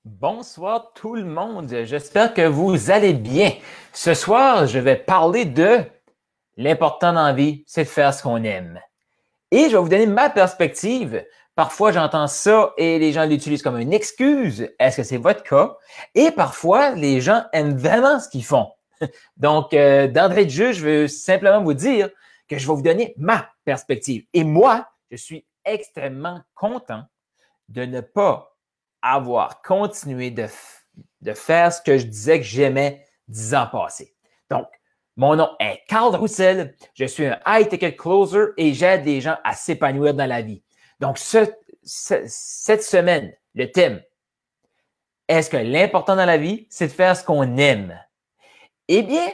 Bonsoir tout le monde, j'espère que vous allez bien. Ce soir, je vais parler de l'important dans la vie, c'est de faire ce qu'on aime. Et je vais vous donner ma perspective. Parfois, j'entends ça et les gens l'utilisent comme une excuse. Est-ce que c'est votre cas? Et parfois, les gens aiment vraiment ce qu'ils font. Donc, d'entrée de jeu, je veux simplement vous dire que je vais vous donner ma perspective. Et moi, je suis extrêmement content de ne pas avoir continué de faire ce que je disais que j'aimais 10 ans passés. Donc, mon nom est Carl Roussel, je suis un high ticket closer et j'aide les gens à s'épanouir dans la vie. Donc, cette semaine, le thème, est-ce que l'important dans la vie, c'est de faire ce qu'on aime? Eh bien,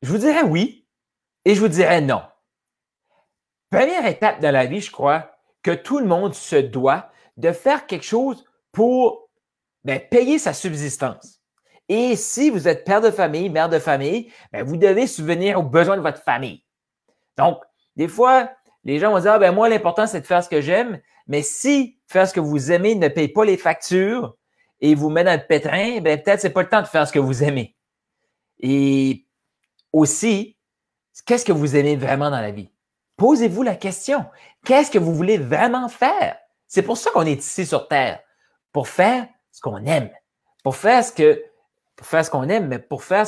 je vous dirais oui et je vous dirais non. Première étape dans la vie, je crois que tout le monde se doit de faire quelque chose pour payer sa subsistance. Et si vous êtes père de famille, mère de famille, vous devez subvenir aux besoins de votre famille. Donc, des fois, les gens vont dire, moi, l'important, c'est de faire ce que j'aime, mais si faire ce que vous aimez ne paye pas les factures et vous met dans le pétrin, peut-être c'est pas le temps de faire ce que vous aimez. Et aussi, qu'est-ce que vous aimez vraiment dans la vie? Posez-vous la question. Qu'est-ce que vous voulez vraiment faire? C'est pour ça qu'on est ici sur Terre. Pour faire ce qu'on aime. Pour faire ce qu'on aime, mais pour faire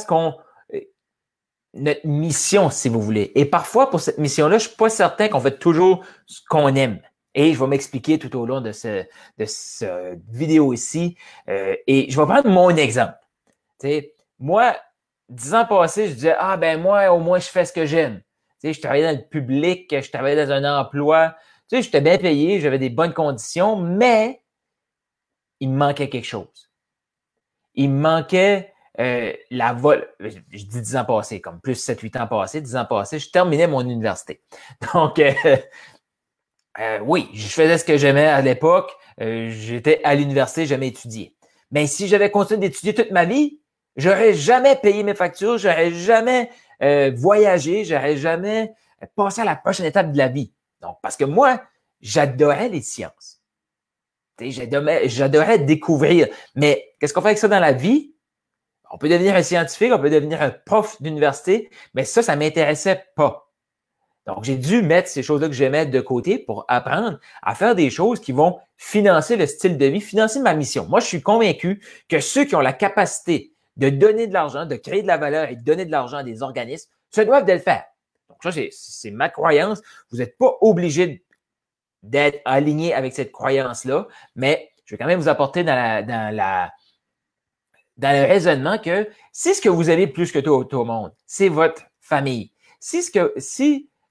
notre mission, si vous voulez. Et parfois, pour cette mission-là, je suis pas certain qu'on fait toujours ce qu'on aime. Et je vais m'expliquer tout au long de cette vidéo ici. Et je vais prendre mon exemple. Moi, 10 ans passés, je disais, moi, au moins, je fais ce que j'aime. Je travaillais dans le public, je travaillais dans un emploi. J'étais bien payé, j'avais des bonnes conditions, mais il me manquait quelque chose. Il me manquait la vol. Je dis 10 ans passés, comme plus 7-8 ans passés, 10 ans passés, je terminais mon université. Donc, oui, je faisais ce que j'aimais à l'époque. J'étais à l'université, j'aimais étudier. Mais si j'avais continué d'étudier toute ma vie, j'aurais jamais payé mes factures, j'aurais jamais voyagé, j'aurais jamais passé à la prochaine étape de la vie. Donc, parce que moi, j'adorais les sciences. J'adorais découvrir. Mais qu'est-ce qu'on fait avec ça dans la vie? On peut devenir un scientifique, on peut devenir un prof d'université, mais ça m'intéressait pas. Donc, j'ai dû mettre ces choses-là que j'aimais de côté pour apprendre à faire des choses qui vont financer le style de vie, financer ma mission. Moi, je suis convaincu que ceux qui ont la capacité de donner de l'argent, de créer de la valeur et de donner de l'argent à des organismes, se doivent de le faire. Donc, ça, c'est ma croyance. Vous n'êtes pas obligé d'être aligné avec cette croyance-là, mais je vais quand même vous apporter dans le raisonnement que si ce que vous aimez plus que tout au monde, c'est votre famille. Si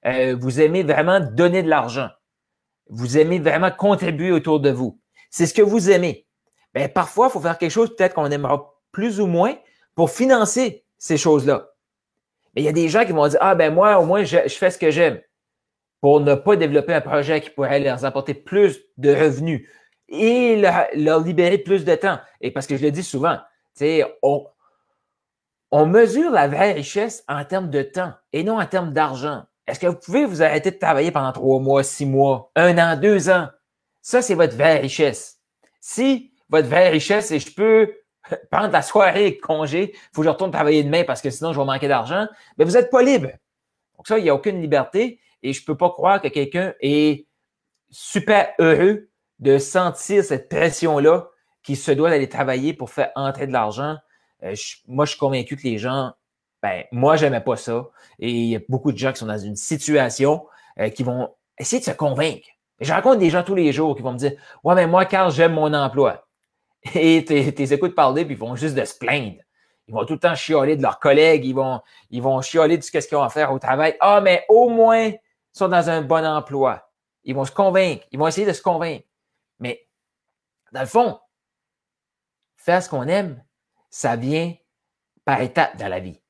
vous aimez vraiment donner de l'argent, vous aimez vraiment contribuer autour de vous, c'est ce que vous aimez. Parfois, il faut faire quelque chose peut-être qu'on aimera plus ou moins pour financer ces choses-là. Mais il y a des gens qui vont dire, moi, au moins, je fais ce que j'aime pour ne pas développer un projet qui pourrait leur apporter plus de revenus et leur libérer plus de temps. Et parce que je le dis souvent, on mesure la vraie richesse en termes de temps et non en termes d'argent. Est-ce que vous pouvez vous arrêter de travailler pendant 3 mois, 6 mois, 1 an, 2 ans? Ça, c'est votre vraie richesse. Si votre vraie richesse, c'est je peux prendre la soirée et congé, il faut que je retourne travailler demain parce que sinon je vais manquer d'argent, vous n'êtes pas libre. Donc ça, il n'y a aucune liberté et je ne peux pas croire que quelqu'un est super heureux de sentir cette pression-là qu'il se doit d'aller travailler pour faire entrer de l'argent. Moi, je suis convaincu que les gens, moi, j'aimais pas ça. Et il y a beaucoup de gens qui sont dans une situation qui vont essayer de se convaincre. Je rencontre des gens tous les jours qui vont me dire, ouais, mais moi, Carl, j'aime mon emploi. Et t'es écoutes parler, puis ils vont juste de se plaindre. Ils vont tout le temps chialer de leurs collègues, ils vont chialer de ce qu'ils ont à faire au travail. Mais au moins, ils sont dans un bon emploi. Ils vont se convaincre. Ils vont essayer de se convaincre. Mais, dans le fond, faire ce qu'on aime, ça vient par étapes dans la vie.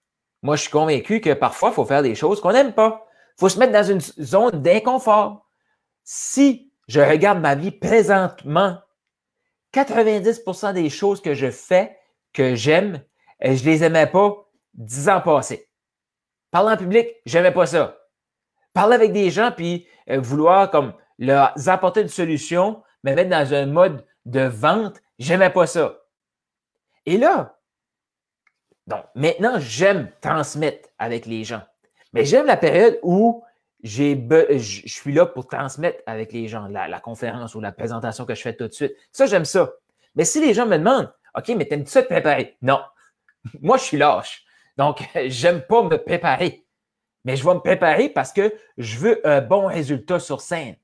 Moi, je suis convaincu que parfois, il faut faire des choses qu'on n'aime pas. Il faut se mettre dans une zone d'inconfort. Si je regarde ma vie présentement, 90% des choses que je fais, que j'aime, je les aimais pas 10 ans passés. Parler en public, j'aimais pas ça. Parler avec des gens puis vouloir comme leur apporter une solution, me mettre dans un mode de vente, J'aimais pas ça. Et là, donc maintenant, j'aime transmettre avec les gens. Mais j'aime la période où je suis là pour transmettre avec les gens, la conférence ou la présentation que je fais tout de suite. Ça, j'aime ça. Mais si les gens me demandent, OK, mais t'aimes-tu ça te préparer? Non. Moi, je suis lâche. Donc, j'aime pas me préparer. Mais je vais me préparer parce que je veux un bon résultat sur scène.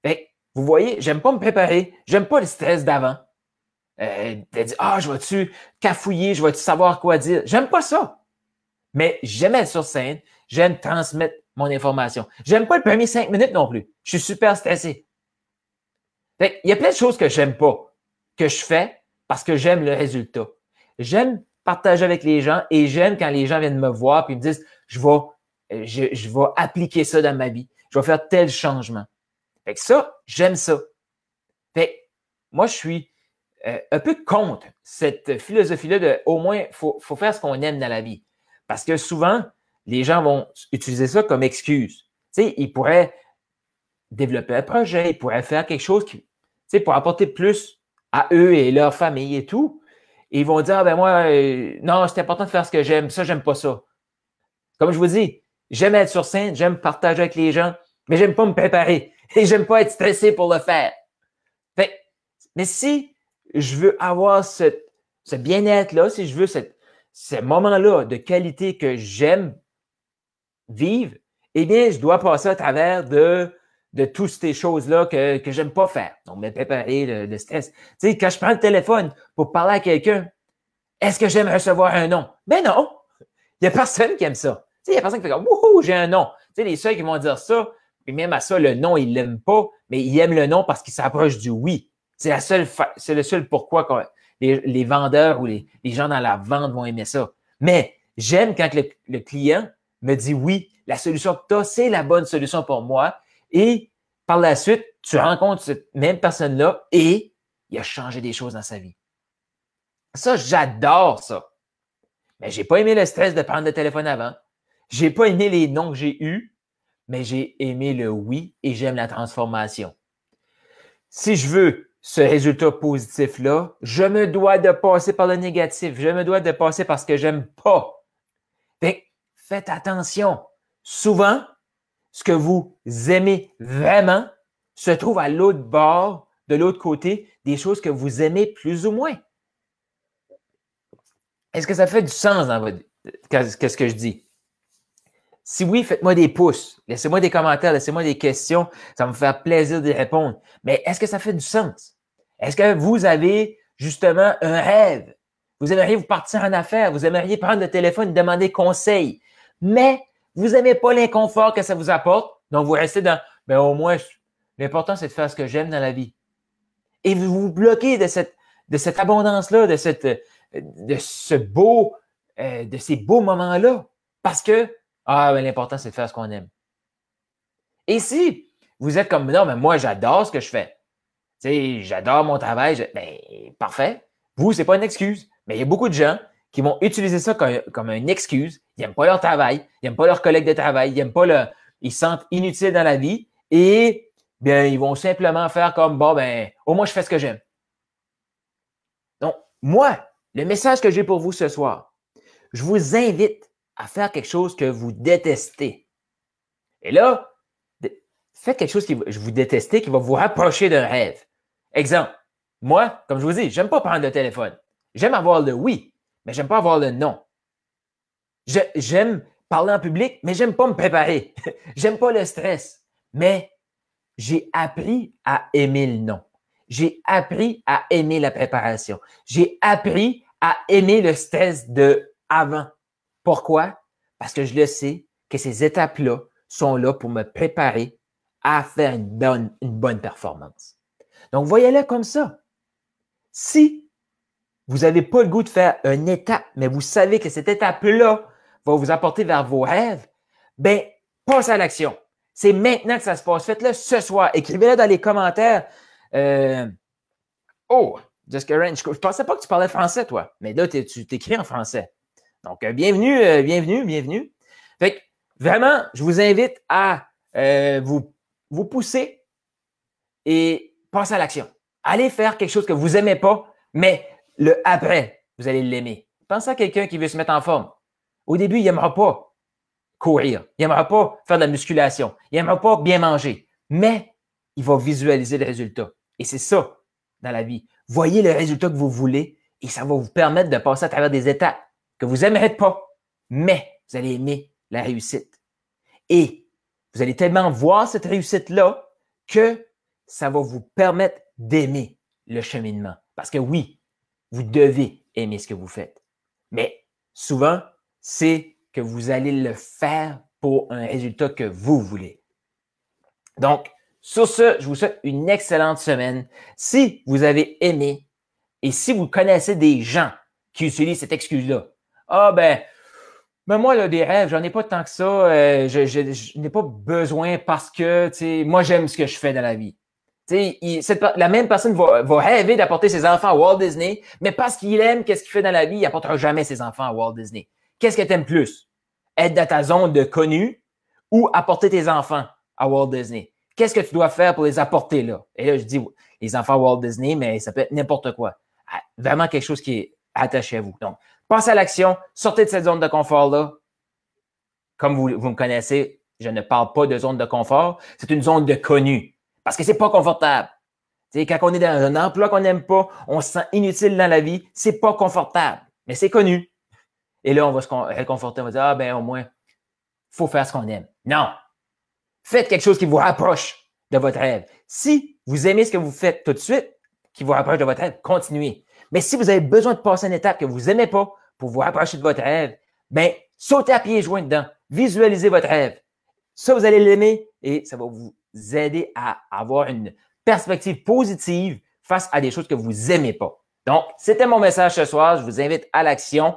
Fait, vous voyez, j'aime pas me préparer. J'aime pas le stress d'avant. De dire, je vais-tu cafouiller, je vais-tu savoir quoi dire. J'aime pas ça. Mais j'aime être sur scène. J'aime transmettre mon information. J'aime pas le premier 5 minutes non plus. Je suis super stressé. Fait, il y a plein de choses que j'aime pas, que je fais parce que j'aime le résultat. J'aime partager avec les gens et j'aime quand les gens viennent me voir et me disent, je vais appliquer ça dans ma vie. Je vais faire tel changement. Fait que ça, j'aime ça. Fait que moi, je suis un peu contre cette philosophie-là de au moins, faut faire ce qu'on aime dans la vie. Parce que souvent, les gens vont utiliser ça comme excuse. Tu sais, ils pourraient développer un projet, ils pourraient faire quelque chose qui, tu sais, pour apporter plus à eux et leur famille et tout. Et ils vont dire, ben moi, non, c'est important de faire ce que j'aime. Ça, j'aime pas ça. Comme je vous dis, j'aime être sur scène, j'aime partager avec les gens, mais j'aime pas me préparer et j'aime pas être stressé pour le faire. Fait, mais si je veux avoir ce bien-être-là, si je veux ce moment-là de qualité que j'aime vivre, eh bien, je dois passer à travers de toutes ces choses-là que j'aime pas faire. Donc, me préparer, le stress. Tu sais, quand je prends le téléphone pour parler à quelqu'un, est-ce que j'aime recevoir un nom? Ben non! Il y a personne qui aime ça. Tu sais, il y a personne qui fait comme, wouhou, j'ai un nom. Tu sais, les seuls qui vont dire ça, puis même à ça, le nom, ils l'aiment pas, mais ils aiment le nom parce qu'ils s'approchent du oui. C'est le seul pourquoi les vendeurs ou les gens dans la vente vont aimer ça. Mais j'aime quand le client me dit oui, la solution que tu as, c'est la bonne solution pour moi. Et par la suite, tu rencontres cette même personne-là et il a changé des choses dans sa vie. Ça, j'adore ça. Mais j'ai pas aimé le stress de prendre le téléphone avant. J'ai pas aimé les noms que j'ai eus, mais j'ai aimé le oui et j'aime la transformation. Si je veux ce résultat positif-là, je me dois de passer par le négatif. Je me dois de passer par ce que j'aime pas. Fait, faites attention. Souvent, ce que vous aimez vraiment se trouve à l'autre bord, de l'autre côté, des choses que vous aimez plus ou moins. Est-ce que ça fait du sens dans votre qu'est-ce que je dis? Si oui, faites-moi des pouces, laissez-moi des commentaires, laissez-moi des questions, ça va me faire plaisir d'y répondre. Mais est-ce que ça fait du sens? Est-ce que vous avez justement un rêve? Vous aimeriez vous partir en affaires, vous aimeriez prendre le téléphone et demander conseil, mais vous n'aimez pas l'inconfort que ça vous apporte, donc vous restez dans, ben au moins, l'important c'est de faire ce que j'aime dans la vie. Et vous vous bloquez de cette abondance-là, de ces beaux moments-là, parce que ben, l'important, c'est de faire ce qu'on aime. Et si vous êtes comme, non, mais moi, j'adore ce que je fais. Tu sais, j'adore mon travail. Ben, parfait. Vous, c'est pas une excuse. Mais il y a beaucoup de gens qui vont utiliser ça comme une excuse. Ils n'aiment pas leur travail. Ils n'aiment pas leurs collègues de travail. Ils n'aiment pas ils se sentent inutiles dans la vie. Et, bien, ils vont simplement faire comme, bon, ben, au moins, je fais ce que j'aime. Donc, moi, le message que j'ai pour vous ce soir, je vous invite à faire quelque chose que vous détestez. Et là, faites quelque chose que vous détestez qui va vous rapprocher d'un rêve. Exemple, moi, comme je vous dis, j'aime pas prendre le téléphone. J'aime avoir le oui, mais j'aime pas avoir le non. J'aime parler en public, mais j'aime pas me préparer. J'aime pas le stress. Mais j'ai appris à aimer le non. J'ai appris à aimer la préparation. J'ai appris à aimer le stress de avant. Pourquoi? Parce que je le sais que ces étapes-là sont là pour me préparer à faire une bonne performance. Donc, voyez-le comme ça. Si vous n'avez pas le goût de faire une étape, mais vous savez que cette étape-là va vous apporter vers vos rêves, ben, passe à l'action. C'est maintenant que ça se passe. Faites-le ce soir. Écrivez-le dans les commentaires. Jessica Range, je ne pensais pas que tu parlais français, toi. Mais là, tu t'écris en français. Donc, bienvenue. Fait que, vraiment, je vous invite à vous pousser et passer à l'action. Allez faire quelque chose que vous n'aimez pas, mais le après, vous allez l'aimer. Pensez à quelqu'un qui veut se mettre en forme. Au début, il n'aimera pas courir. Il n'aimera pas faire de la musculation. Il n'aimera pas bien manger. Mais il va visualiser le résultat. Et c'est ça dans la vie. Voyez le résultat que vous voulez et ça va vous permettre de passer à travers des étapes que vous n'aimerez pas, mais vous allez aimer la réussite. Et vous allez tellement voir cette réussite-là que ça va vous permettre d'aimer le cheminement. Parce que oui, vous devez aimer ce que vous faites. Mais souvent, c'est que vous allez le faire pour un résultat que vous voulez. Donc, sur ce, je vous souhaite une excellente semaine. Si vous avez aimé et si vous connaissez des gens qui utilisent cette excuse-là, ah ben moi, là, des rêves, j'en ai pas tant que ça. Je n'ai pas besoin parce que, tu sais, moi, j'aime ce que je fais dans la vie. Tu sais, la même personne va rêver d'apporter ses enfants à Walt Disney, mais parce qu'il aime qu'est-ce qu'il fait dans la vie, il n'apportera jamais ses enfants à Walt Disney. Qu'est-ce que tu aimes plus? Être dans ta zone de connu ou apporter tes enfants à Walt Disney? Qu'est-ce que tu dois faire pour les apporter là? Et là, je dis les enfants à Walt Disney, mais ça peut être n'importe quoi. Vraiment quelque chose qui est attaché à vous. Donc, passez à l'action, sortez de cette zone de confort-là. Comme vous me connaissez, je ne parle pas de zone de confort, c'est une zone de connu. Parce que c'est pas confortable. Tu sais, quand on est dans un emploi qu'on n'aime pas, on se sent inutile dans la vie, c'est pas confortable, mais c'est connu. Et là, on va se réconforter, on va dire, ah ben au moins, faut faire ce qu'on aime. Non! Faites quelque chose qui vous rapproche de votre rêve. Si vous aimez ce que vous faites tout de suite, qui vous rapproche de votre rêve, continuez. Mais si vous avez besoin de passer une étape que vous n'aimez pas pour vous rapprocher de votre rêve, ben sautez à pieds joints dedans. Visualisez votre rêve. Ça, vous allez l'aimer et ça va vous aider à avoir une perspective positive face à des choses que vous n'aimez pas. Donc, c'était mon message ce soir. Je vous invite à l'action.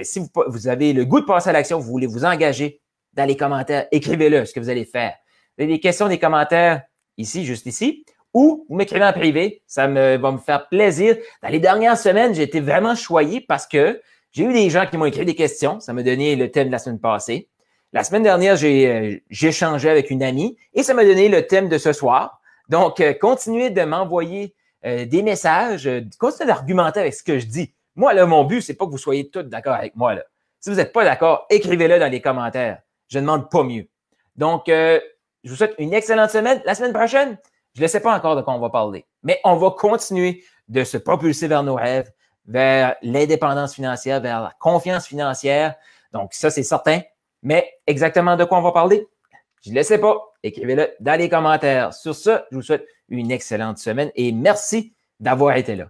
Si vous avez le goût de passer à l'action, vous voulez vous engager, dans les commentaires, écrivez-le, ce que vous allez faire. Vous avez des questions, des commentaires ici, juste ici, ou vous m'écrivez en privé. Ça va me faire plaisir. Dans les dernières semaines, j'ai été vraiment choyé parce que j'ai eu des gens qui m'ont écrit des questions. Ça m'a donné le thème de la semaine passée. La semaine dernière, j'ai échangé avec une amie et ça m'a donné le thème de ce soir. Donc, continuez de m'envoyer des messages, continuez d'argumenter avec ce que je dis. Moi, là, mon but, c'est pas que vous soyez tous d'accord avec moi, là. Si vous n'êtes pas d'accord, écrivez-le dans les commentaires. Je ne demande pas mieux. Donc, je vous souhaite une excellente semaine. La semaine prochaine, je ne sais pas encore de quoi on va parler, mais on va continuer de se propulser vers nos rêves, vers l'indépendance financière, vers la confiance financière. Donc, ça, c'est certain. Mais exactement de quoi on va parler, je ne le sais pas. Écrivez-le dans les commentaires. Sur ce, je vous souhaite une excellente semaine et merci d'avoir été là.